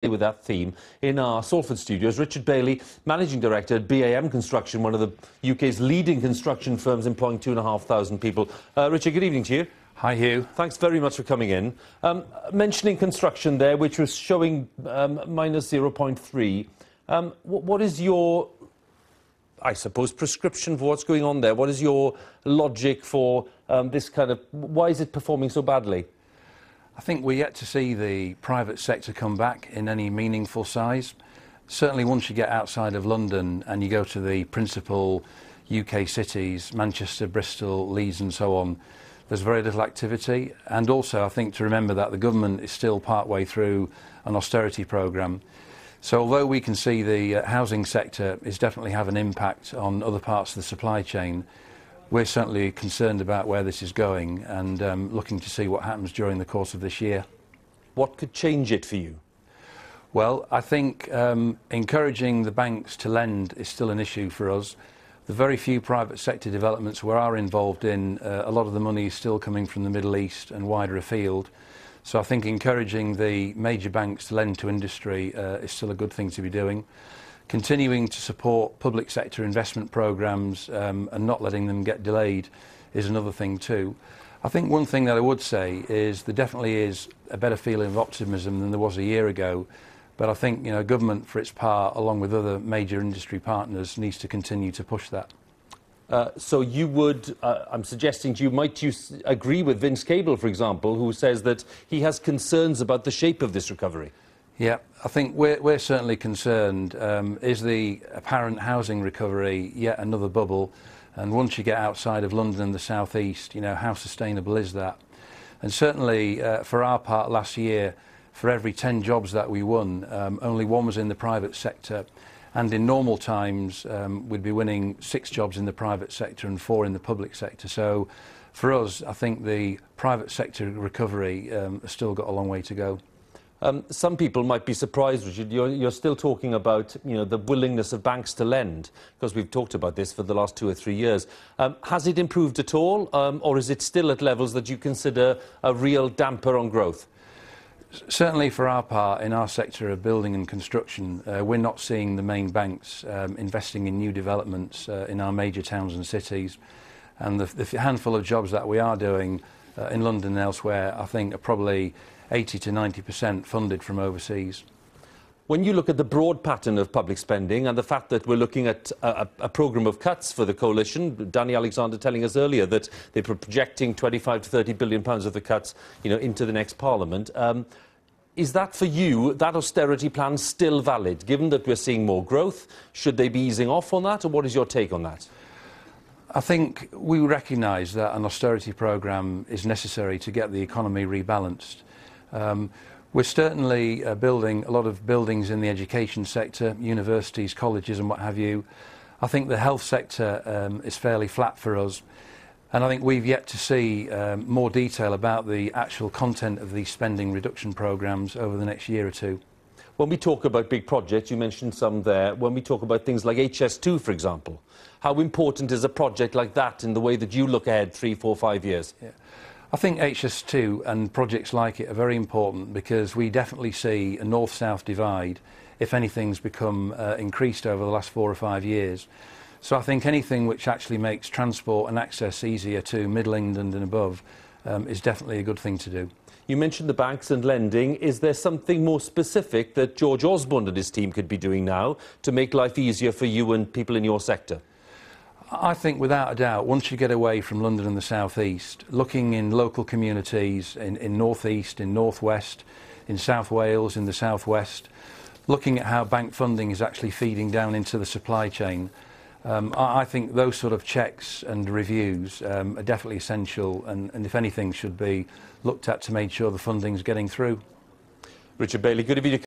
With that theme, in our Salford studios, Richard Bailey, Managing Director at BAM Construction, one of the UK's leading construction firms employing 2,500 people. Richard, good evening to you. Hi, Hugh. Thanks very much for coming in. Mentioning construction there, which was showing minus 0.3, what is your, I suppose, prescription for what's going on there? What is your logic for this kind of, why is it performing so badly? I think we're yet to see the private sector come back in any meaningful size. Certainly once you get outside of London and you go to the principal UK cities, Manchester, Bristol, Leeds and so on, there's very little activity. And also I think to remember that the government is still part way through an austerity programme. So although we can see the housing sector is definitely have an impact on other parts of the supply chain, we're certainly concerned about where this is going and looking to see what happens during the course of this year. What could change it for you? Well, I think encouraging the banks to lend is still an issue for us. The very few private sector developments we are involved in, a lot of the money is still coming from the Middle East and wider afield. So I think encouraging the major banks to lend to industry is still a good thing to be doing. Continuing to support public sector investment programmes and not letting them get delayed is another thing too. I think one thing that I would say is there definitely is a better feeling of optimism than there was a year ago, but I think government for its part, along with other major industry partners, needs to continue to push that. So you would, I'm suggesting to you, might you agree with Vince Cable, for example, who says that he has concerns about the shape of this recovery? Yeah, I think we're certainly concerned. Is the apparent housing recovery yet another bubble? And once you get outside of London and the South East, how sustainable is that? And certainly for our part last year, for every 10 jobs that we won, only one was in the private sector. And in normal times, we'd be winning 6 jobs in the private sector and 4 in the public sector. So for us, I think the private sector recovery has still got a long way to go. Some people might be surprised, Richard. You're still talking about the willingness of banks to lend, because we've talked about this for the last 2 or 3 years. Has it improved at all, or is it still at levels that you consider a real damper on growth? Certainly for our part, in our sector of building and construction, we're not seeing the main banks investing in new developments in our major towns and cities. And the handful of jobs that we are doing in London and elsewhere, I think, are probably 80 to 90% funded from overseas. When you look at the broad pattern of public spending and the fact that we're looking at a programme of cuts for the coalition, Danny Alexander telling us earlier that they're projecting 25 to 30 billion pounds of the cuts into the next Parliament, is that for you, that austerity plan, still valid? Given that we're seeing more growth, should they be easing off on that, or what is your take on that? I think we recognise that an austerity programme is necessary to get the economy rebalanced. We're certainly building a lot of buildings in the education sector, universities, colleges and what have you. I think the health sector is fairly flat for us, and I think we've yet to see more detail about the actual content of these spending reduction programmes over the next year or two. When we talk about big projects, you mentioned some there, when we talk about things like HS2, for example, how important is a project like that in the way that you look ahead 3, 4, 5 years? Yeah. I think HS2 and projects like it are very important because we definitely see a north-south divide, if anything's become increased over the last 4 or 5 years. So I think anything which actually makes transport and access easier to Middle England and above is definitely a good thing to do. You mentioned the banks and lending. Is there something more specific that George Osborne and his team could be doing now to make life easier for you and people in your sector? I think without a doubt, once you get away from London and the South East, looking in local communities in North East, in North West, in South Wales, in the South West, looking at how bank funding is actually feeding down into the supply chain, I think those sort of checks and reviews are definitely essential and if anything should be looked at to make sure the funding's getting through. Richard Bailey, good of you to